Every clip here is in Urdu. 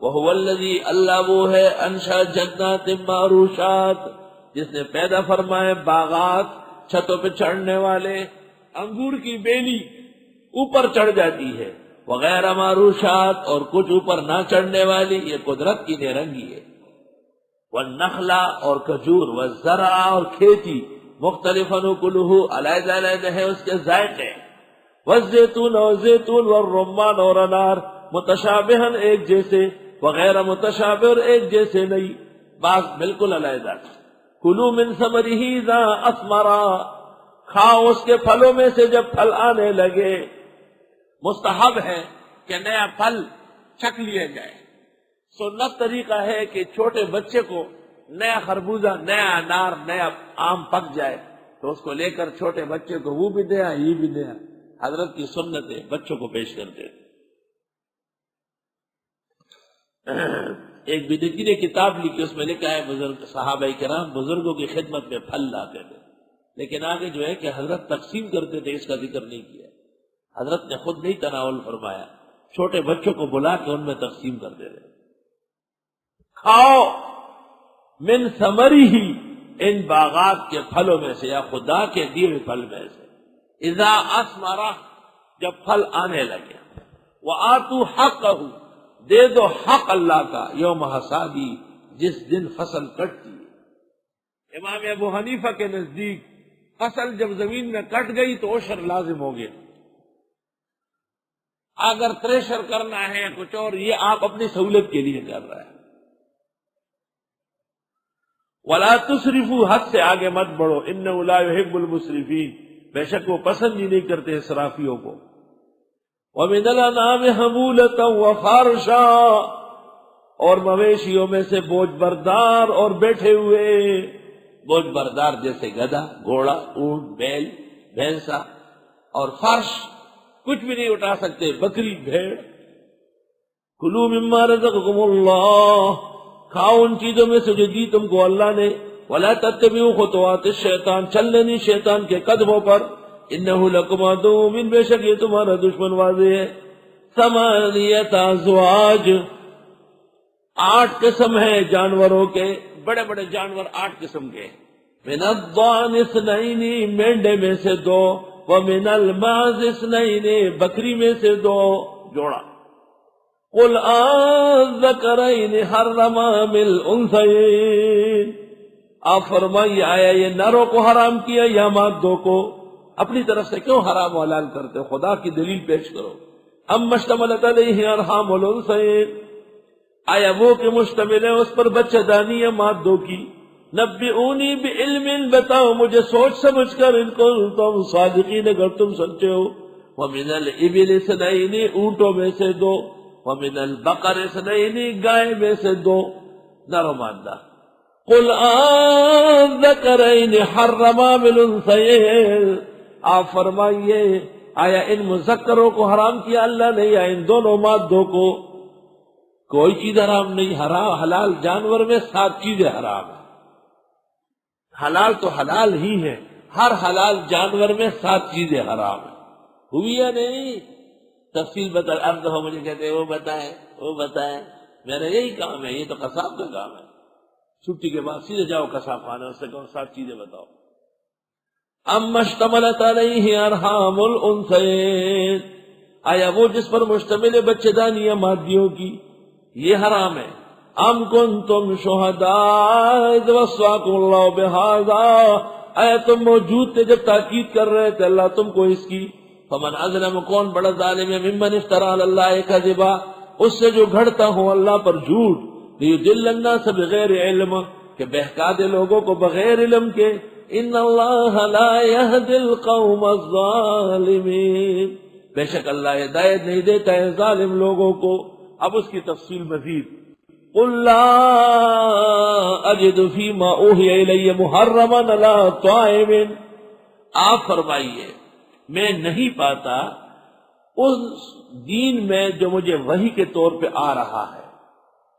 وَهُوَ الَّذِي اللہ وہ ہے انشا جنات معروشات جس نے پیدا فرمائے باغات چھتوں پہ چڑھنے والے، انگور کی بیلی اوپر چڑھ جاتی ہے، وغیرہ معروشات اور کچھ اوپر نہ چڑھنے والی، یہ قدرت کی نرنگی ہے، والنخلا اور کھجور، والزرع اور کھیتی، مختلفاً کلہ علیحدہ علیحدہ ہے اس کے ذائقے، والزیتون اور زیتون، والرمان اور انار، متشابہن ایک جیسے، وغیرہ متشابہ اور ایک جیسے نہیں، بعض بالکل علیحدہ۔ کلوا من ثمرہ اذا اثمر، کھاؤ اس کے پھلوں میں سے جب پھل آنے لگے۔ مستحب ہے کہ نیا پھل چکھ لیا جائے، سنت طریقہ ہے کہ چھوٹے بچے کو نیا خربوزہ، نیا انار، نیا آم پک جائے تو اس کو لے کر چھوٹے بچے کو وہ بھی دیا یہ بھی دیا، حضرت کی سنت ہے، بچوں کو پیش کرتے۔ ایک بدعتی نے کتاب لکھی، اس میں لکھا ہے بزرگ صحابہ کرام بزرگوں کی خدمت میں پھل لاتے تھے، لیکن آگے جو ہے کہ حضرت تقسیم کرتے تھے، اس کا ذکر نہیں کیا، حضرت نے خود نہیں تناول فرمایا، چھوٹے بچوں کو بلا کے ان میں تقسیم کرتے تھے۔ کھاؤ من ثمرہ، ان باغات کے پھلوں میں سے یا خدا کے دیے ہوئے پھل میں سے، اذا اثمر، جب پھل آنے لگے، وآتوا حقہ، دے دو حق اللہ کا، یوم حصادی، جس دن فصل کٹتی ہے۔ امام ابو حنیفہ کے نزدیک فصل جب زمین میں کٹ گئی تو عشر لازم ہو گیا، اگر تریشر کرنا ہے کچھ اور، یہ آپ اپنی سہولت کے لیے کر رہے ہیں۔ وَلَا تُسْرِفُوا، حد سے آگے مت بڑھو، إِنَّهُ لَا يُحِبُّ الْمُسْرِفِينَ، بے شک وہ پسند ہی نہیں کرتے اسرافیوں کو۔ وَمِنَ الْأَنْعَامِ حَمُولَةً وَفَرْشًا، اور مویشیوں میں سے بوجھ بردار اور بیٹھے ہوئے، بوجھ بردار جیسے گدھا، گھوڑا، اونٹ، بیل، بھینسا، اور فرش کچھ بھی نہیں اٹھا سکتے، بکری، بھیڑ۔ کلوا مما رزقکم اللہ، کھاؤ ان چیزوں میں سے جو دی تم کو اللہ نے، ولا تتبعوا خطوات الشیطان، چلنے نہیں شیطان کے قدموں پر، انہ لکم عدو مبین، بے شک یہ تمہارا دشمن واضح ہے۔ ثمانیۃ ازواج، 8 قسم ہیں جانوروں کے، بڑے بڑے جانور 8 قسم کے، من الضأن اثنین، مینڈے میں سے 2، ومن الماعز اثنین، بکری میں سے 2 جوڑا۔ قل الذکرین حرم ام الانثیین، آپ فرمائیے آیا یہ نروں کو حرام کیا یا مادوں کو؟ اپنی طرف سے کیوں حرام و حلال کرتے ہو؟ خدا کی دلیل پیش کرو۔ ام اشتملت علیہ ارحام الانثیین، آیا وہ کہ مشتمل ہے اس پر بچہ دانی یا مادوں کی؟ نبئونی بعلم، بتاؤ مجھے سوچ سمجھ کر، ان کو تم صادقین، اگر تم سچے ہو۔ ومن الابل اثنین، اونٹوں میں سے 2، ومن البقر اثنین، گائے میں سے 2، نر و مادہ۔ قل الذکرین حرم ام الانثیین، آپ فرمائیے آیا ان مذکروں کو حرام کیا اللہ نے یا ان دونوں مادوں کو؟ کوئی چیز حرام نہیں، حرام حلال جانور میں 7 چیزیں حرام ہیں، حلال تو حلال ہی ہے، ہر حلال جانور میں 7 چیزیں حرام ہیں، ہوئی یا نہیں؟ تفصیل بتا، اب ہو مجھے کہتے ہیں وہ بتائیں وہ بتائیں، میرا یہی کام ہے، یہ تو قصاب کا کام ہے، چھٹی کے بعد سیدھے جاؤ قصاب خانے، اس سے کہو 7 چیزیں بتاؤ۔ اما اشتملت علیہ ارحام الانثیین، آیا وہ جس پر مشتمل ہے بچے دانی یا مادیوں کی، یہ حرام ہے۔ ام کنتم شہداء اذ وصاکم اللہ بہذا، آیا تم موجود تھے جب تاکید کر رہے تھے اللہ تم کو اس کی؟ فمن اظلم، کون بڑا ظالم ہے، ممن افترى علی اللہ کذبا، اس سے جو گھڑتا ہو اللہ پر جھوٹ، لیضل الناس بغیر علم، کہ بہکا دے لوگوں کو بغیر علم کے۔ ان اللہ لا یہدی القوم الظالمین، بے شک اللہ ہدایت نہیں دیتا ہے ظالم لوگوں کو۔ اب اس کی تفصیل مزید، قل لا اجد فیما اوحی الی محرما علی طاعم، آپ فرمائیے میں نہیں پاتا اس دین میں جو مجھے وحی کے طور پہ آ رہا ہے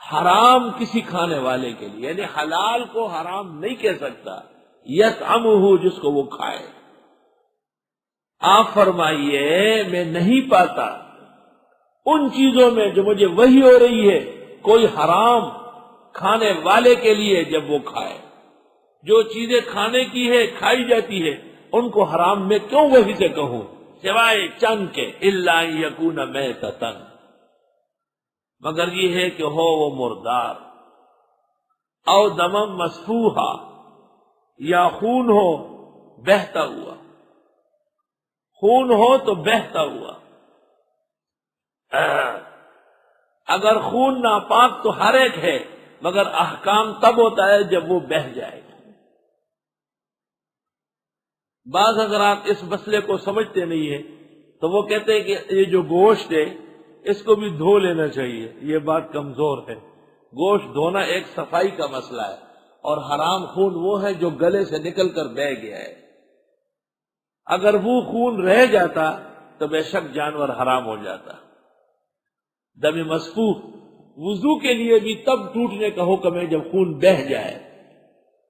حرام کسی کھانے والے کے لیے، یعنی حلال کو حرام نہیں کہہ سکتا، یطعمہ، جس کو وہ کھائے۔ آپ فرمائیے میں نہیں پاتا ان چیزوں میں جو مجھے وحی ہو رہی ہے، کوئی حرام کھانے والے کے لیے جب وہ کھائے، جو چیزیں کھانے کی ہے کھائی جاتی ہے ان کو حرام میں کیوں وہی سے کہوں، سوائے چند کے الا یکون میتۃ، مگر یہ ہے کہ ہو وہ مردار، او دمم مسفوحا، یا خون ہو بہتا ہوا، خون ہو تو بہتا ہوا۔ اگر خون ناپاک تو ہر ایک ہے، مگر احکام تب ہوتا ہے جب وہ بہہ جائے گا۔ بعض حضرات اس مسئلے کو سمجھتے نہیں ہیں تو وہ کہتے ہیں کہ یہ جو گوشت ہے اس کو بھی دھو لینا چاہیے، یہ بات کمزور ہے۔ گوشت دھونا ایک صفائی کا مسئلہ ہے، اور حرام خون وہ ہے جو گلے سے نکل کر بہہ گیا ہے۔ اگر وہ خون رہ جاتا تو بے شک جانور حرام ہو جاتا۔ دم مسفوح وضو کے لیے بھی تب ٹوٹنے کا حکم ہے جب خون بہہ جائے۔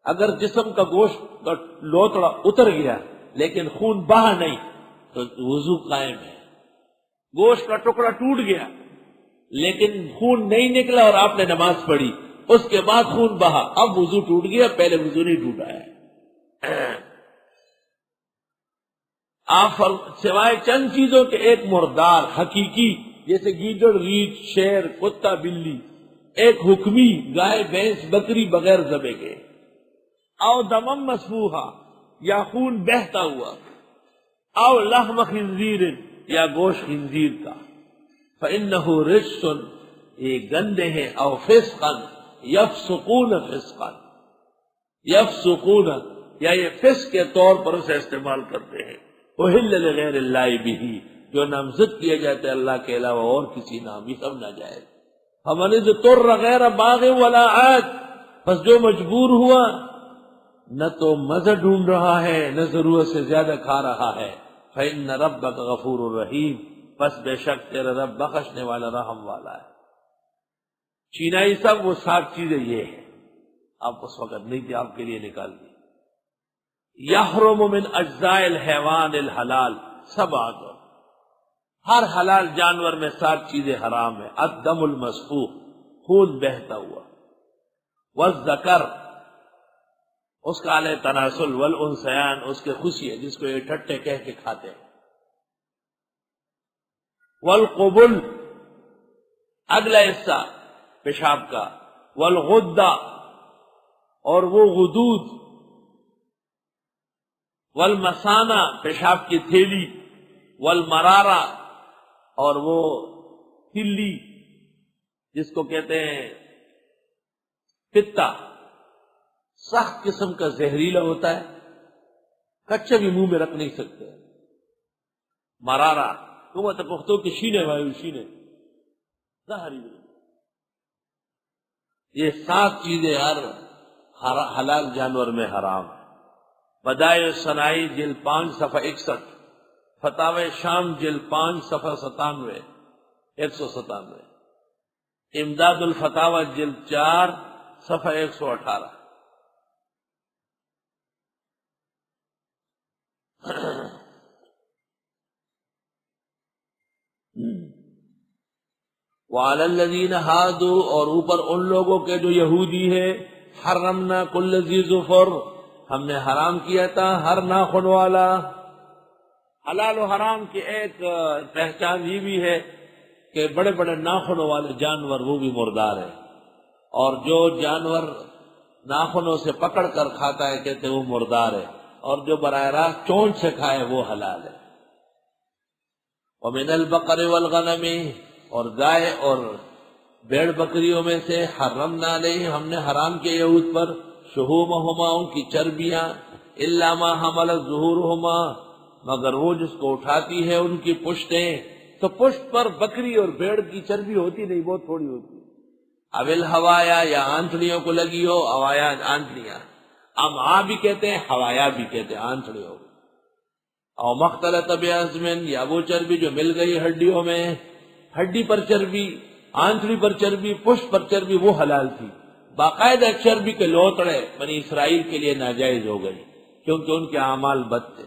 اگر جسم کا گوشت کا لوتڑا اتر گیا لیکن خون بہا نہیں تو وضو قائم ہے۔ گوشت کا ٹکڑا ٹوٹ گیا لیکن خون نہیں نکلا اور آپ نے نماز پڑھی، اس کے بعد خون بہا، اب وضو ٹوٹ گیا، پہلے وضو نہیں ٹوٹا ہے۔ آپ سوائے چند چیزوں کے ایک مردار حقیقی جیسے گیدڑ، ریچھ، شیر، کتا، بلی، ایک حکمی گائے، بھینس، بکری بغیر ذبح کے، او دمم مسفوحا، یا خون بہتا ہوا، او لحم خنزیر، یا گوشت خنزیر کا، فإنہ رجس، یہ گندے ہیں، او فسقا، یفسقون فسقا، یفسقون، یا یہ فسق کے طور پر اسے استعمال کرتے ہیں، احل لغیر اللہ بہ، جو نامزد کیا جاتا ہے اللہ کے علاوہ اور کسی نام، یہ سب ناجائز۔ فمن اضطر غیر باغ ولا عاد، پس جو مجبور ہوا نہ تو مزہ ڈھونڈ رہا ہے نہ ضرورت سے زیادہ کھا رہا ہے، فإن ربک غفور الرحیم، پس بے شک تیرا رب بخشنے والا رحم والا ہے۔ چینائی سب وہ 7 چیزیں یہ ہیں، آپ اس وقت نہیں تھی، آپ کے لیے نکال دی۔ یحرم من اجزاء الحیوان الحلال سبعۃ، ہر حلال جانور میں 7 چیزیں حرام ہیں۔ الدم المسفوح، خون بہتا ہوا، والذکر، اس کا علیہ تناسل، والانثیان، اس کے خوشی ہے جس کو یہ ٹھٹے کہہ کے کھاتے ہیں، والقبل، اگلا حصہ پیشاب کا، والغدہ، اور وہ غدود، والمثانہ، پیشاب کی تھیلی، والمرارہ، اور وہ تلی جس کو کہتے ہیں پتا، سخت قسم کا زہریلا ہوتا ہے، کچا بھی منہ میں رکھ نہیں سکتے۔ مرارہ حکومت پختوں کی شینے وایو شینے زہری، یہ 7 چیزیں ہر حلال جانور میں حرام۔ بدائع صنائی جلد 5 صفحہ 61، فتاوی شام جلد 5 صفحہ 97، 197، امداد الفتاوی جلد 4 صفحہ 118۔ وعلی الذین ہادوا، اور اوپر ان لوگوں کے جو یہودی ہے، حرمنا کل ذی ظفر، ہم نے حرام کیا تھا ہر ناخن والا۔ حلال و حرام کی ایک پہچان یہ بھی ہے کہ بڑے بڑے ناخنوں والے جانور وہ بھی مردار ہے، اور جو جانور ناخنوں سے پکڑ کر کھاتا ہے کہتے ہیں وہ مردار ہے، اور جو براہ راست چونچ سے کھائے وہ حلال ہے۔ ومن البقر والغنم، اور گائے اور بھیڑ بکریوں میں سے، حرمنا علیہ، ہم نے حرام کیا یہود پر، شحومہما، ان کی چربیاں، الا ما حملت ظہورہما، مگر وہ جس کو اٹھاتی ہے ان کی پشتیں، تو پشت پر بکری اور بھیڑ کی چربی ہوتی نہیں، بہت تھوڑی ہوتی ہے۔ اویل ہوایا، یا آنتڑیوں کو لگی ہو، ہوایا آنتڑیاں، امعاء بھی کہتے ہیں، ہوایا بھی کہتے ہیں، آنتڑیوں، او مختلط بعظم، یا وہ چربی جو مل گئی ہڈیوں میں، ہڈی پر چربی، آنتڑی پر چربی، پشت پر چربی، وہ حلال تھی۔ باقاعدہ چربی کے لوتڑے بنی اسرائیل کے لیے ناجائز ہو گئی کیونکہ ان کے اعمال بد تھے۔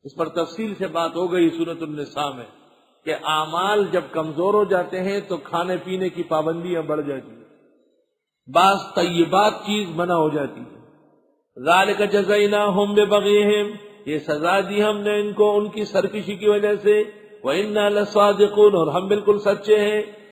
اس پر تفصیل سے بات ہو گئی سورۃ النساء میں کہ اعمال جب کمزور ہو جاتے ہیں تو کھانے پینے کی پابندیاں بڑھ جاتی ہیں، بعض طیبات چیز منع ہو جاتی ہے۔ ذالک جزیناہم ببغیہم، یہ سزا دی ہم نے ان کو ان کی سرکشی کی وجہ سے، وَإِنَّا لَصَادِقُونَ، اور ہم بالکل سچے ہیں۔